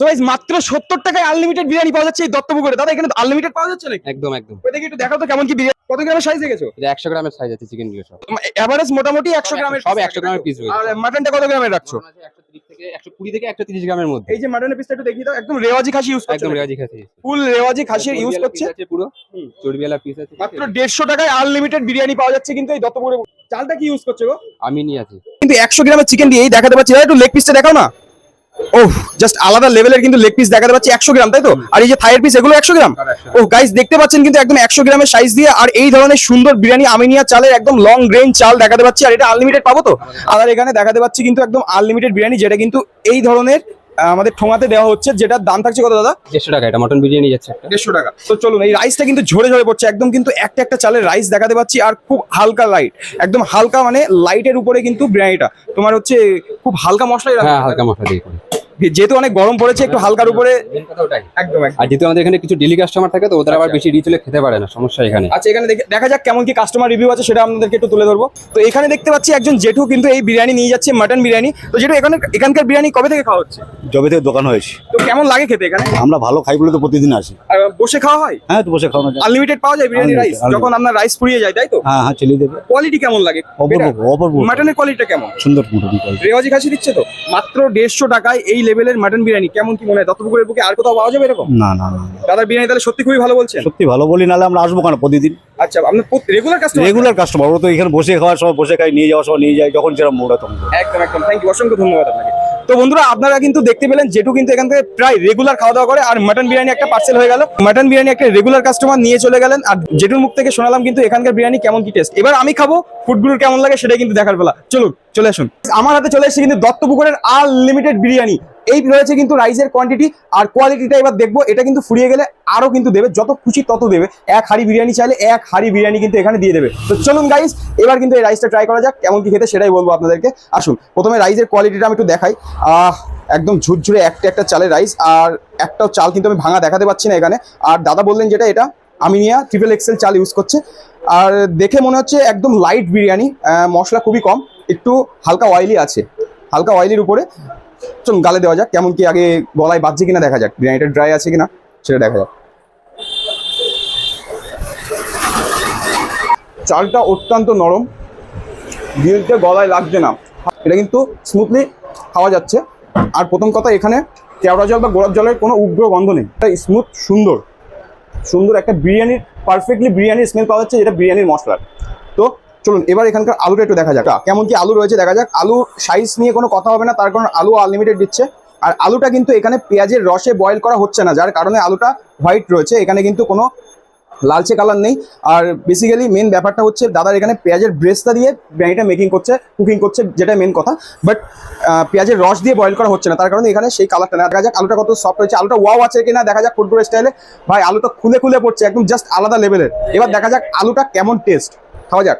তো গাইস মাত্র 70 টাকায় আনলিমিটেড বিরিয়ানি পাওয়া যাচ্ছে এই দত্তপুকুরে। দাদা এখানে আনলিমিটেড পাওয়া যাচ্ছে নাকি? একদম একদম। ওই দেখি একটু দেখাও তো কেমন কি বিরিয়ানি, কত গ্রামের সাইজ দেখেছো? এটা 100 গ্রামের সাইজ আছে চিকেন গুলো সব। এভারেজ মোটামুটি 100 গ্রামের, সব 100 গ্রামের পিস রয়েছে। আর মাটনটা কত গ্রামের রাখছো? 130 থেকে 120 থেকে 130 গ্রামের মধ্যে। এই যে মাটনের পিসটা একটু দেখিয়ে দাও, একদম রেওয়াজি খাসি ইউজ করছে, একদম রেওয়াজি খাসি, ফুল রেওয়াজি খাসির ইউজ করছে। আছে পুরো চর্বিওয়ালা পিস আছে। মাত্র 150 টাকায় আনলিমিটেড বিরিয়ানি পাওয়া যাচ্ছে কিন্তু এই দত্তপুকুরে। চালটা কি ইউজ করছে গো? আমি নিয়ে আছি কিন্তু 100 গ্রামের চিকেন দিয়েই দেখাতে পাচ্ছি। একটু লেগ পিসটা দেখাও না। ওহ, জাস্ট আলাদা লেভেলের কিন্তু লেগ পিস দেখাতে পাচ্ছি 100 গ্রাম, তাই তো? আর এই যে থাইয়ের পিস এগুলো 100 গ্রাম। ওহ গাইস দেখতে পাচ্ছেন কিন্তু একদম 100 গ্রামের সাইজ দিয়ে আর এই ধরনের সুন্দর বিরিয়ানি আমিনিয়া চালের একদম লং রেঞ্জ চাল দেখাতে পাচ্ছি। আর এটা আনলিমিটেড পাবো তো? আর এখানে দেখাতে পাচ্ছি কিন্তু একদম আনলিমিটেড বিরিয়ানি, যেটা কিন্তু এই ধরনের আমাদের ঠোঙাতে দেওয়া হচ্ছে, যেটার দাম থাকছে কত দাদা? 150 টাকা। এটা মটন বিরিয়ানি যাচ্ছে একটা 150 টাকা। তো চলুন, এই রাইসটা কিন্তু ঝরে ঝরে পড়ছে একদম, কিন্তু একটা একটা চালের রাইস দেখাতে পাচ্ছি আর খুব হালকা লাইট, একদম হালকা মানে লাইটের উপরে কিন্তু বিরিয়ানিটা তোমার হচ্ছে খুব হালকা মশলা। হ্যাঁ, হালকা মশলা দিয়ে করি। যেহেতু অনেক গরম পড়েছে একটু হালকার উপরে একদম। আর যেহেতু আমাদের এখানে কিছু ডেলি কাস্টমার থাকে তো ওদের আবার বেশি রিচ হলে খেতে পারে না, সমস্যা এখানে। আচ্ছা, এখানে দেখা যাক কেমন কি কাস্টমার রিভিউ আছে, সেটা আপনাদেরকে একটু তুলে ধরবো। তো এখানে দেখতে পাচ্ছি একজন জেঠু কিন্তু এই বিরিয়ানি নিয়ে যাচ্ছে, মাটন বিরিয়ানি। তো জেঠু এখানকার বিরিয়ানি কবে থেকে খাওয়া হচ্ছে? জবে থেকে দোকান হয়েছে। তো কেমন লাগে খেতে এখানে? আমরা ভালো খাই বলে তো প্রতিদিন আসি। আর বসে খাওয়া হয়? হ্যাঁ, তো বসে খাওয়ানো যায়। আনলিমিটেড পাওয়া যায় বিরিয়ানি রাইস? যখন আপনার রাইস ফুরিয়ে যায়, তাই তো? হ্যাঁ হ্যাঁ, চলে দেবে। কোয়ালিটি কেমন লাগে? অপূর্ব। মাটনের কোয়ালিটিটা কেমন? সুন্দর মোটামুটি কোয়ালিটি। রেওয়াজি খাসি দিচ্ছে তো? মাত্র 150 টাকায় এই লেভেলের মাটন বিরিয়ানি কেমন কি মনে হয়? দত্তপুকুরের বুকে আর কোথাও পাওয়া যাবে এরকম? না না না, দাদার বিরিয়ানি তাহলে সত্যি খুবই ভালো বলছেন। সত্যি ভালো বলি, নাহলে আমরা আসবো কেন প্রতিদিন? আচ্ছা, আপনি রেগুলার কাস্টমার? Regular customer. ওরা তো এখানে বসে খাওয়ার সময় বসে খাই, নিয়ে যাওয়ার সময় নিয়ে যায়, যখন যেরকম মোড়া তখন। একদম একদম, থ্যাংক ইউ, অসংখ্য ধন্যবাদ আপনাকে। তো বন্ধুরা আপনারা কিন্তু দেখতে পেলেন জেঠু কিন্তু এখান থেকে প্রায় রেগুলার খাওয়া দাওয়া করে, আর মাটন বিরিয়ানি একটা পার্সেল হয়ে গেল। মাটন বিরিয়ানি একটা রেগুলার কাস্টমার নিয়ে চলে গেলেন, আর জেঠুর মুখ থেকে শোনালাম কিন্তু এখানকার বিরিয়ানি কেমন কি টেস্ট। এবার আমি খাবো, ফুডগুলোর কেমন লাগে সেটাই কিন্তু দেখার বেলা। চলুন, চলে আসুন। আমার হাতে চলে এসেছে কিন্তু দত্তপুকুরের আনলিমিটেড বিরিয়ানি। এই রয়েছে কিন্তু রাইসের কোয়ান্টিটি আর কোয়ালিটিটা এবার দেখবো। এটা কিন্তু ফুরিয়ে গেলে আরো কিন্তু দেবে, যত খুশি তত দেবে। এক হাড়ি বিরিয়ানি চাইলে এক হাড়ি বিরিয়ানি কিন্তু এখানে দিয়ে দেবে। তো চলুন গাইস, এবার কিন্তু এই রাইসটা ট্রাই করা যাক, কেমন কি খেতে সেটাই বলবো আপনাদেরকে। আসুন, প্রথমে রাইসের কোয়ালিটিটা আমি একটু দেখাই। একদম ঝুরঝুরে একটা একটা চালের রাইস, আর একটাও চাল কিন্তু আমি ভাঙা দেখাতে পাচ্ছি না এখানে। আর দাদা বললেন যেটা, এটা আমিনিয়া ট্রিপল এক্সেল চাল ইউজ করছে। আর দেখে মনে হচ্ছে একদম লাইট বিরিয়ানি, মশলা খুবই কম, একটু হালকা অয়েলি আছে, হালকা অয়েলির উপরে। চলুন গালে দেওয়া যাক, কেমন কি আগে গলায় বাজছে কিনা দেখা যাক, বিরিয়ানিটা ড্রাই আছে কিনা সেটা দেখা যাক। চালটা অত্যন্ত নরম, বিরিয়ানিতে গলায় লাগছে না, এটা কিন্তু স্মুথলি খাওয়া যাচ্ছে। আর প্রথম কথা, এখানে কেওড়া জল বা গোলাপ জলের কোনো উগ্র গন্ধ নেই, এটা স্মুথ সুন্দর সুন্দর একটা বিরিয়ানির পারফেক্টলি বিরিয়ানির স্মেল পাওয়া যাচ্ছে, যেটা বিরিয়ানির মশলার। তো চলুন এবার এখানকার আলুটা একটু দেখা যাক, কেমন কি আলু রয়েছে দেখা যাক। আলুর সাইজ নিয়ে কোনো কথা হবে না, তার কারণ আলু আনলিমিটেড দিচ্ছে। আর আলুটা কিন্তু এখানে পেঁয়াজের রসে বয়েল করা হচ্ছে না, যার কারণে আলুটা হোয়াইট রয়েছে, এখানে কিন্তু কোনো লালচে কালার নেই। আর বেসিক্যালি মেন ব্যাপারটা হচ্ছে দাদার এখানে পেঁয়াজের ব্রেস্তা দিয়ে বিরিয়ানিটা কুকিং করছে, যেটা মেন কথা। বাট পেঁয়াজের রস দিয়ে বয়েল করা হচ্ছে না, তার কারণে এখানে সেই কালারটা না। দেখা যাক আলুটা কত সফট হয়েছে, আলুটা ওয়াও আছে কিনা দেখা যাক ফুডগুলো স্টাইলে। ভাই আলুটা খুলে খুলে পড়ছে, একদম জাস্ট আলাদা লেভেলের। এবার দেখা যাক আলুটা কেমন টেস্ট, খাওয়া যাক।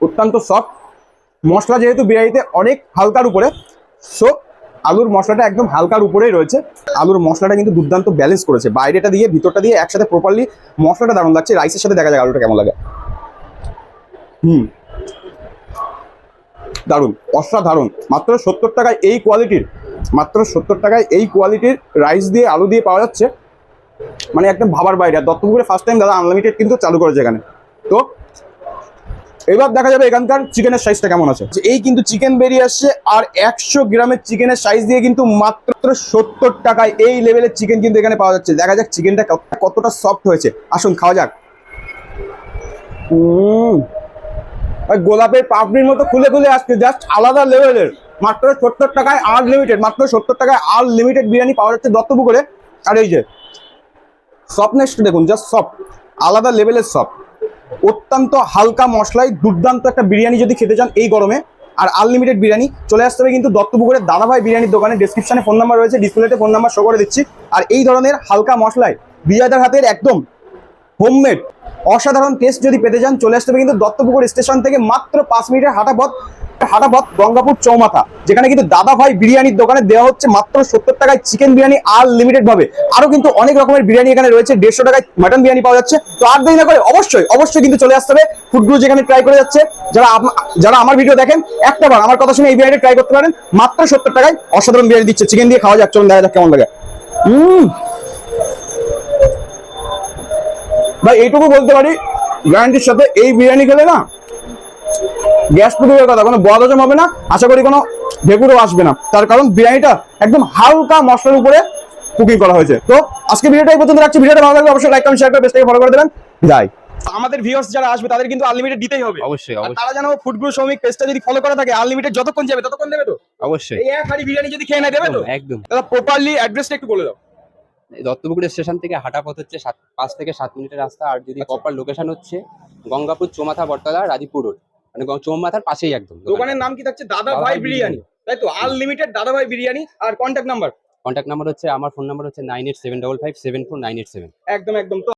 অত্যন্ত সফট, মশলা যেহেতু বিরিয়ানিতে অনেক হালকার উপরে, সো আলুর মশলাটা একদম হালকার উপরেই রয়েছে। আলুর মশলাটা কিন্তু দুর্দান্ত ব্যালেন্স করেছে, বাইরেটা দিয়ে ভিতরটা দিয়ে একসাথে প্রপারলি মশলাটা দারুণ লাগছে। রাইসের সাথে দেখা যাক আলুটা কেমন লাগে। দারুণ, অসাধারণ। মাত্র 70 টাকায় এই কোয়ালিটির, মাত্র 70 টাকায় এই কোয়ালিটির রাইস দিয়ে আলু দিয়ে পাওয়া যাচ্ছে, মানে একদম ভাবার বাইরে। আর দত্তপুকুরে ফার্স্ট টাইম দাদা আনলিমিটেড কিন্তু চালু করেছে এখানে। তো এবার দেখা যাবে এখানকার চিকেনের সাইজটা কেমন আছে। এই কিন্তু চিকেন বেরিয়ে আসছে, আর 100 গ্রামের চিকেনের সাইজ দিয়ে কিন্তু মাত্র 70 টাকায় এই লেভেলের চিকেন কিন্তু এখানে পাওয়া যাচ্ছে। দেখা যাক চিকেনটা কতটা সফট হয়েছে, আসুন খাওয়া যাক। গোলাপের পাপড়ির মতো খুলে খুলে আসছে, জাস্ট আলাদা লেভেলের। মাত্র 70 টাকায় আনলিমিটেড, মাত্র 70 টাকায় আনলিমিটেড বিরিয়ানি পাওয়া যাচ্ছে দত্তপুকুরে। আর এই যে সফটনেসটা দেখুন, জাস্ট সফট, আলাদা লেভেলের সফট। অত্যন্ত হালকা মশলায় দুর্দান্ত একটা বিরিয়ানি যদি খেতে চান এই গরমে, আর আনলিমিটেড বিরিয়ানি, চলে আসতে হবে কিন্তু দত্তপুকুরের দাদাভাই বিরিয়ানির দোকানে। ডেসক্রিপশনে ফোন নাম্বার রয়েছে, ডিসপ্লেতে ফোন নাম্বার শো করে দিচ্ছি। আর এই ধরনের হালকা মশলায় বিজয়দার হাতের একদম হোমমেড অসাধারণ টেস্ট যদি পেতে চান চলে আসতে হবে কিন্তু দত্তপুকুর স্টেশন থেকে মাত্র 5 মিনিটের হাঁটাপথ গঙ্গাপুর চৌমাথা, যেখানে কিন্তু দাদা ভাই বিরিয়ানির দোকানে দেওয়া হচ্ছে মাত্র 70 টাকায় চিকেন বিরিয়ানি আনলিমিটেড ভাবে। আরো কিন্তু অনেক রকমের বিরিয়ানি এখানে রয়েছে, 150 টাকায় মাটন বিরিয়ানি পাওয়া যাচ্ছে। তো আর দেরি না করে অবশ্যই কিন্তু চলে আসতে হবে ফুডগুলো যেখানে ট্রাই করে যাচ্ছে। যারা আমার ভিডিও দেখেন একটা বার আমার কথা শুনে এই বিরিয়ানি ট্রাই করতে পারেন, মাত্র 70 টাকায় অসাধারণ বিরিয়ানি দিচ্ছে। চিকেন দিয়ে খাওয়া যাক, চলুন দেখা যাক কেমন লাগে। ভাই এইটুকু বলতে পারি গ্যারান্টির সাথে, এই বিরিয়ানি খেলে না গ্যাস প্রতিরোধের কথা কোনো বদ হজম হবে না, আশা করি কোনো ভেগুরও আসবে না, তার কারণ বিরিয়ানিটা একদম হালকা মশলার উপরে কুকিং করা হয়েছে। তো আজকে ভিডিওটা এই পর্যন্ত রাখছি। ভিডিওটা ভালো লাগলে অবশ্যই লাইক কমেন্ট শেয়ার করে পেজটাকে ফলো করে দেবেন। যাই আমাদের ভিউয়ার্স যারা আসবে তাদের কিন্তু আনলিমিটেড দিতেই হবে। অবশ্যই আর তারা জানো ফুডগুলো শ্রমিক পেজটা যদি ফলো করা থাকে আনলিমিটেড যতক্ষণ যাবে ততক্ষণ দেবে। তো অবশ্যই এই এক হাঁড়ি বিরিয়ানি যদি খেয়ে না দেবে তো একদম। দাদা প্রপারলি অ্যাড্রেসটা একটু বলে দাও। দত্তপুকুর স্টেশন থেকে হাঁটা পথ হচ্ছে 5 থেকে 7 মিনিটের রাস্তা। আর যদি আচ্ছা। প্রপার লোকেশন হচ্ছে গঙ্গাপুর চৌমাথা বটতলা রাজীবপুর রোড, মানে চৌমাথার পাশেই একদম। দোকানের নাম কি থাকছে? দাদা ভাই বিরিয়ানি, তাই তো? আনলিমিটেড দাদা ভাই বিরিয়ানি। আর কন্ট্যাক্ট নাম্বার? কন্ট্যাক্ট নাম্বার হচ্ছে, আমার ফোন নাম্বার হচ্ছে 9875574987। একদম। তো